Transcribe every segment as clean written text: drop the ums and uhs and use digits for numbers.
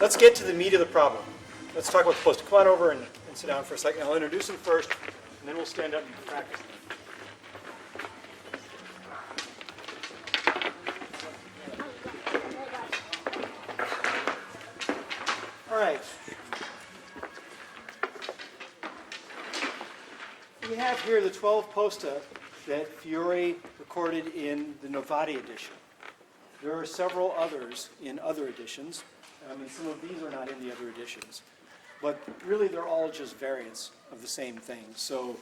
Let's get to the meat of the problem. Let's talk about the post. Come on over and sit down for a second. I'll introduce him first, and then we'll stand up and practice. All right. We have here the 12 posta that Fiore recorded in the Novati edition. There are several others in other editions. And some of these are not in the other editions. But really, they're all just variants of the same thing. So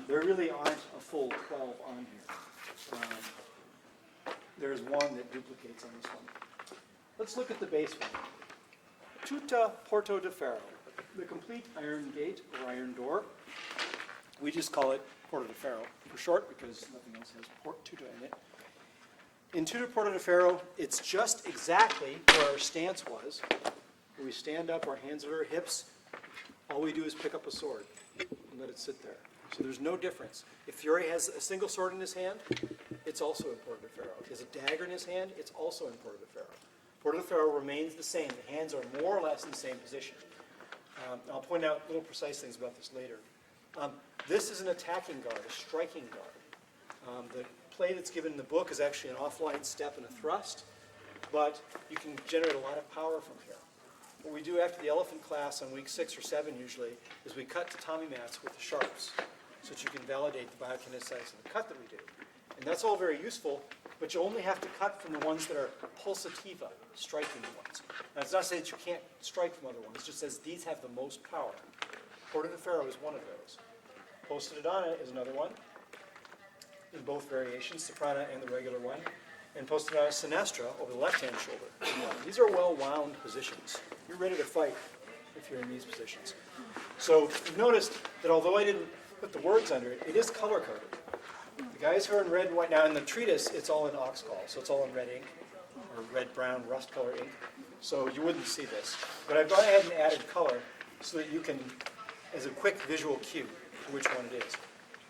there really aren't a full 12 on here. There's one that duplicates on this one. Let's look at the base one. Tutta Porto de Ferro, the complete iron gate or iron door. We just call it Porto de Ferro for short because nothing else has Tutta in it. In Tutta Porto de Ferro, it's just exactly where our stance was. Where we stand up, our hands at our hips. All we do is pick up a sword and let it sit there. So there's no difference. If Fiore has a single sword in his hand, it's also in Porto de Ferro. If he has a dagger in his hand, it's also in Porto de Ferro. Porto de Ferro remains the same. The hands are more or less in the same position. I'll point out little precise things about this later. This is an attacking guard, a striking guard. The play that's given in the book is actually an offline step and a thrust, but you can generate a lot of power from here. What we do after the Ellefante class on week 6 or 7 usually is we cut to Tommy mats with the sharps so that you can validate the biokinetics of the cut that we do. And that's all very useful, but you only have to cut from the ones that are pulsativa, striking ones. Now, it's not to say that you can't strike from other ones, it just says these have the most power. Porto de Ferro is one of those. Posta di Donna is another one, in both variations, soprana and the regular one, and Posta di Donna sinistra over the left-hand shoulder. These are well-wound positions. You're ready to fight if you're in these positions. So you've noticed that although I didn't put the words under it, it is color-coded. The guys who are in red and white, now in the treatise, it's all in oxcal, so it's all in red ink, or red-brown rust-color ink, so you wouldn't see this. But I've gone ahead and added color so that you can, as a quick visual cue, for which one it is.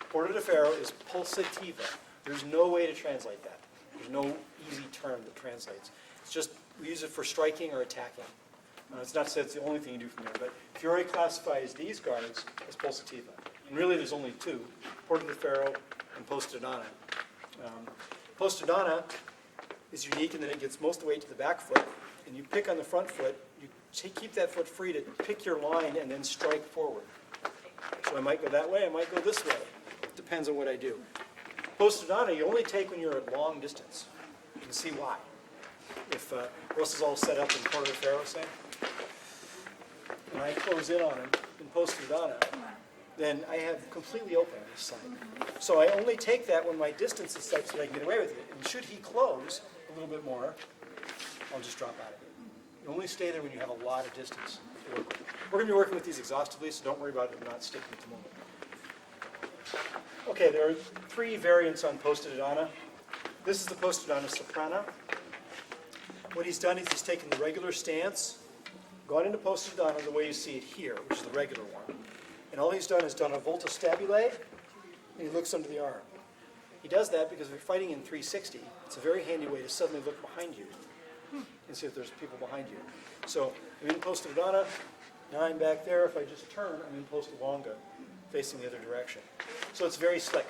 Porto de Ferro is pulsativa. There's no way to translate that. There's no easy term that translates. It's just, we use it for striking or attacking. It's not to say it's the only thing you do from there, but Fiore classifies these guards as pulsativa. And really there's only two, Porto de Ferro and Posta di Donna. Posta di Donna is unique in that it gets most of the weight to the back foot, and you pick on the front foot, you keep that foot free to pick your line and then strike forward. So I might go that way, I might go this way. It depends on what I do. Posta di Donna you only take when you're at long distance. You can see why. If Russ is all set up in Porto de Ferro, say, and I close in on him in Posta di Donna, then I have completely open on this side. So I only take that when my distance is such that I can get away with it. And should he close a little bit more, I'll just drop out of it. You only stay there when you have a lot of distance to work with. We're going to be working with these exhaustively, so don't worry about it not sticking at the moment. Okay, there are 3 variants on Posta di Donna. This is the Posta di Donna soprana. What he's done is he's taken the regular stance, gone into Posta di Donna the way you see it here, which is the regular one. And all he's done is done a volta stabile, and he looks under the arm. He does that because if you're fighting in 360, it's a very handy way to suddenly look behind you and see if there's people behind you. So I'm in Posta di Donna, now I'm back there. If I just turn, I'm in Posta longa, facing the other direction. So it's very slick.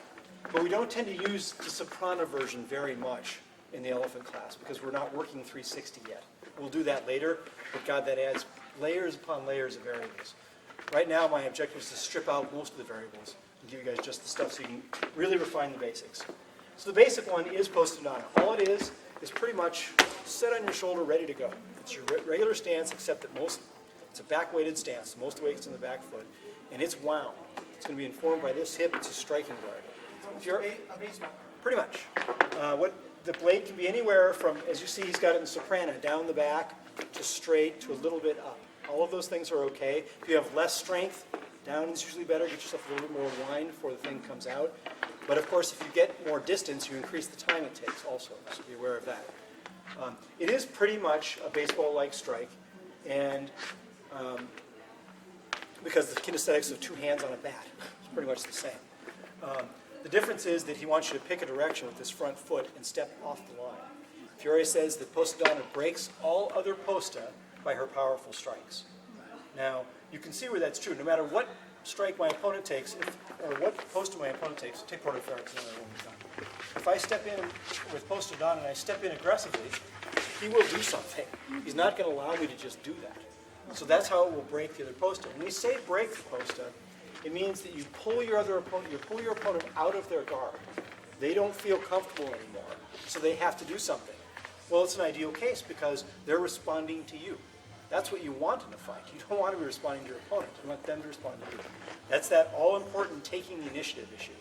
But we don't tend to use the soprano version very much in the Ellefante class because we're not working 360 yet. We'll do that later, but God, that adds layers upon layers of variables. Right now, my objective is to strip out most of the variables and give you guys just the stuff so you can really refine the basics. So the basic one is Posta di Donna. All it is pretty much set on your shoulder, ready to go. It's your regular stance, except that it's a back-weighted stance. Most of the weight's in the back foot, and it's wound. It's going to be informed by this hip. It's a striking guard. If you're A baseball. pretty much. The blade can be anywhere from, as you see, he's got it in soprano, down the back to straight to a little bit up. All of those things are okay. If you have less strength, down is usually better. Get yourself a little bit more wind before the thing comes out. But of course, if you get more distance, you increase the time it takes also, so be aware of that. It is pretty much a baseball-like strike, and because the kinesthetics of 2 hands on a bat is pretty much the same. The difference is that he wants you to pick a direction with this front foot and step off the line. Fiore says that Posta di Donna breaks all other posta by her powerful strikes. Now, you can see where that's true. No matter what strike my opponent takes, or what posta my opponent takes, take Porta Ferro, because another one is done. If I step in with posta donna and I step in aggressively, he will do something. He's not going to allow me to just do that. So that's how it will break the other posta. When we say break the posta, it means that you pull your opponent out of their guard. They don't feel comfortable anymore, so they have to do something. Well, it's an ideal case because they're responding to you. That's what you want in a fight. You don't want to be responding to your opponent. You want them to respond to you. That's that all-important taking the initiative issue.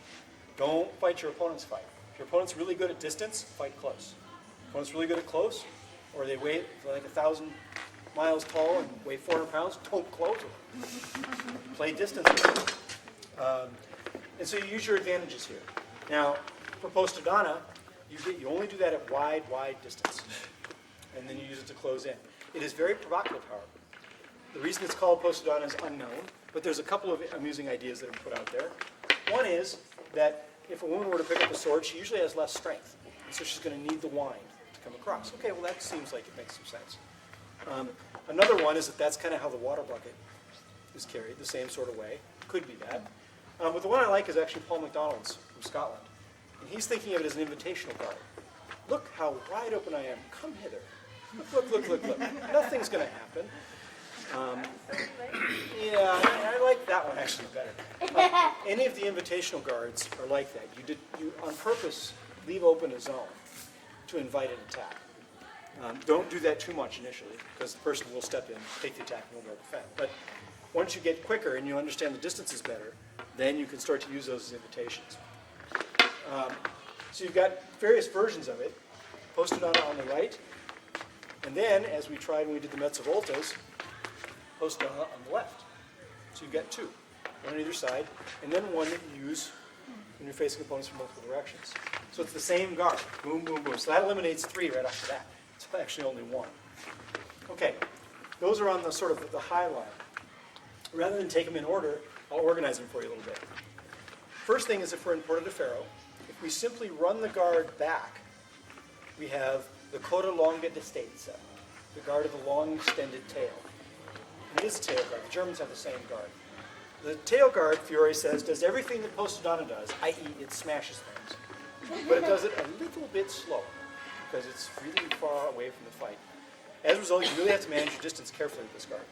Don't fight your opponent's fight. If your opponent's really good at distance, fight close. If your opponent's really good at close, or they weigh like 1,000 miles tall and weigh 400 pounds, don't close them. Play distance with them. And so you use your advantages here. Now, for posta donna, you only do that at wide distance. And then you use it to close in. It is very provocative, however. The reason it's called posta donna is unknown, but there's a couple of amusing ideas that are put out there. One is that if a woman were to pick up a sword, she usually has less strength. And so she's going to need the wind to come across. Okay, well that seems like it makes some sense. Another one is that that's kind of how the water bucket is carried, the same sort of way. Could be that. But the one I like is actually Paul MacDonald's from Scotland. And he's thinking of it as an invitational guard. Look how wide open I am. Come hither. Look. Nothing's going to happen. Yeah, I like that one actually better. Any of the invitational guards are like that. You on purpose leave open a zone to invite an attack. Don't do that too much initially, because the person will step in, take the attack, and will go defend. But once you get quicker and you understand the distances better, then you can start to use those as invitations. So you've got various versions of it, posta donna on the right, and then, as we tried when we did the mezzo voltas, posta donna on the left. So you've got two, one on either side, and then one that you use when you're facing opponents from multiple directions. So it's the same guard, boom, boom, boom. So that eliminates three right after that. It's actually only one. Okay, those are on the sort of the high line. Rather than take them in order, I'll organize them for you a little bit. First thing is if we're in Porta Ferro, if we simply run the guard back, we have the coda longa d'estezza, the guard of the long extended tail. And it is a tail guard. The Germans have the same guard. The tail guard, Fiore says, does everything that posta donna does, i.e. it smashes things. But it does it a little bit slower because it's really far away from the fight. As a result, you really have to manage your distance carefully with this guard.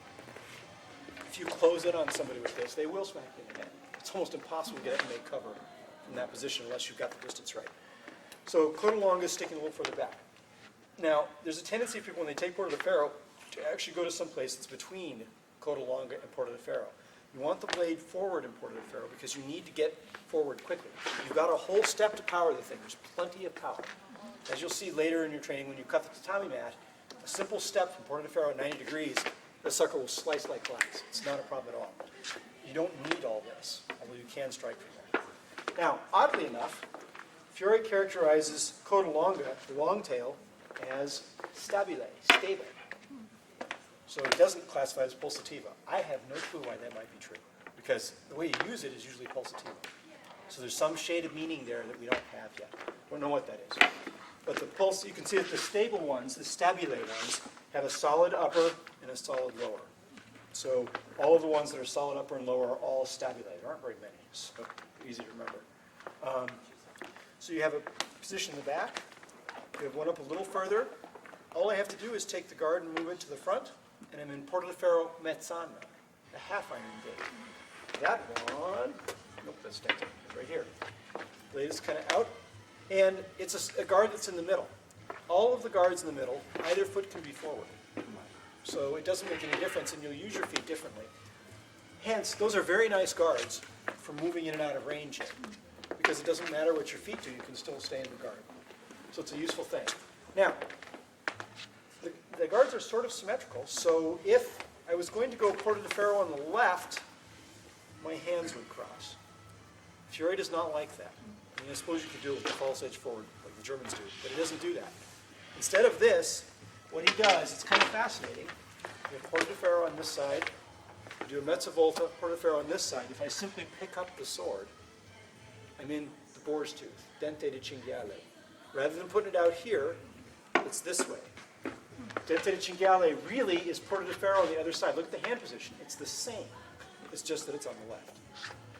If you close in on somebody with this, they will smack you in the head. It's almost impossible to get up and make cover from that position unless you've got the distance right. So coda longa is sticking a little further back. Now, there's a tendency for people when they take Porta Ferro to actually go to some place that's between coda longa and Porta Ferro. You want the blade forward in Porta Ferro because you need to get forward quickly. You've got a whole step to power the thing. There's plenty of power. As you'll see later in your training, when you cut the tatami mat, a simple step from Porta Ferro at 90 degrees, the sucker will slice like glass. It's not a problem at all. You don't need all this, although you can strike from there. Now, oddly enough, Fiore characterizes coda longa, the long tail, as stabile, stable. So it doesn't classify as pulsativa. I have no clue why that might be true, because the way you use it is usually pulsativa. So there's some shade of meaning there that we don't have yet. Don't know what that is. But the pulse, you can see that the stable ones, the stabile ones, have a solid upper and a solid lower. So all of the ones that are solid upper and lower are all stabile. There aren't very many, so easy to remember. So you have a position in the back. You have one up a little further. All I have to do is take the guard and move it to the front, and I'm in Porta Ferro mezzana, the half iron blade. That one, nope, that's dented, right here. Blade is kind of out, and it's a guard that's in the middle. All of the guards in the middle, either foot can be forward. So it doesn't make any difference, and you'll use your feet differently. Hence, those are very nice guards for moving in and out of range in, because it doesn't matter what your feet do, you can still stay in the guard. So it's a useful thing. Now, the guards are sort of symmetrical, so if I was going to go Porta Ferro on the left, my hands would cross. Fiore does not like that. I mean, I suppose you could do it with the false edge forward, like the Germans do, but he doesn't do that. Instead of this, what he does, it's kind of fascinating. You have Porta Ferro on this side, you do a mezzo volta, Porta Ferro on this side. If I simply pick up the sword, I'm in the boar's tooth, dente di cinghiale. Rather than putting it out here, it's this way. Dente di cinghiale really is Porta di Ferro on the other side. Look at the hand position. It's the same. It's just that it's on the left.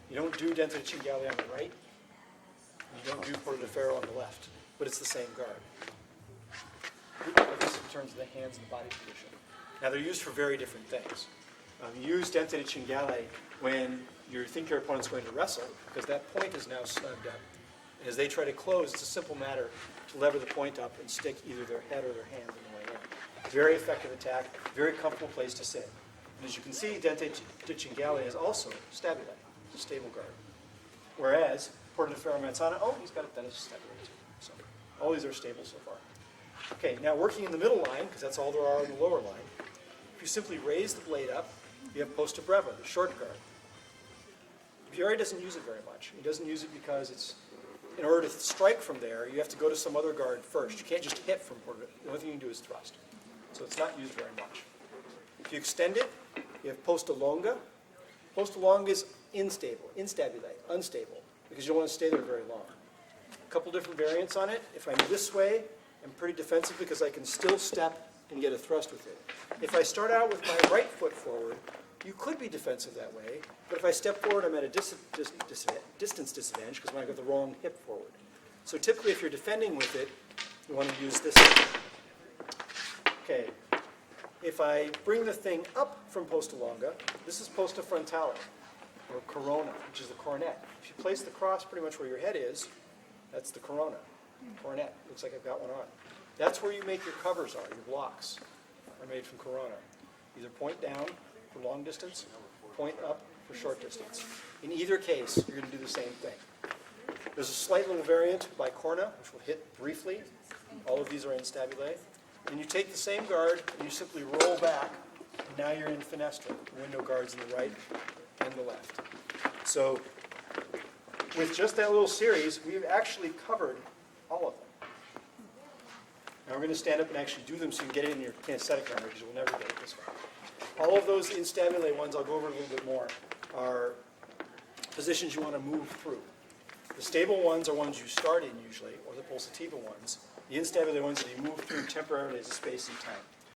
You don't do Dente di cinghiale on the right. You don't do Porta di Ferro on the left. But it's the same guard. This in terms of the hands and the body position. Now, they're used for very different things. You use Dente di cinghiale when you think your opponent's going to wrestle, because that point is now snugged up. And as they try to close, it's a simple matter to lever the point up and stick either their head or their hand in the way in. Very effective attack, very comfortable place to sit. And as you can see, Dente di cinghiale is also stabile, a stable guard. Whereas Porta di Ferro Manzana, oh, he's got it, that is stabile too. So all these are stable so far. Okay, now working in the middle line, because that's all there are in the lower line, if you simply raise the blade up, you have Posta Breva, the short guard. Fiore doesn't use it very much. He doesn't use it because it's, in order to strike from there, you have to go to some other guard first. You can't just hit from Porta. The only thing you can do is thrust. So it's not used very much. If you extend it, you have Posta Longa. Posta Longa is instabile, unstable, because you don't want to stay there very long. A couple different variants on it. If I'm this way, I'm pretty defensive because I can still step and get a thrust with it. If I start out with my right foot forward, you could be defensive that way, but if I step forward, I'm at a distance disadvantage because when I got the wrong hip forward. So typically, if you're defending with it, you want to use this. Okay. If I bring the thing up from Posta Longa, this is Posta Frontale, or Corona, which is the coronet. If you place the cross pretty much where your head is, that's the Corona. Coronet. Looks like I've got one on. That's where you make your covers are. Your blocks are made from Corona. Either point down for long distance, point up for short distance. In either case, you're going to do the same thing. There's a slight little variant by Corna, which we'll hit briefly. All of these are in stabile. And you take the same guard and you simply roll back. And now you're in finestra, window guards in the right and the left. So with just that little series, we've actually covered all of them. Now we're going to stand up and actually do them so you can get it in your kinesthetic memory because you'll never get it this way. All of those instabile ones, I'll go over a little bit more, are positions you want to move through. The stable ones are ones you start in usually, or the pulsativa ones. The instabile ones that you move through temporarily as a space and time.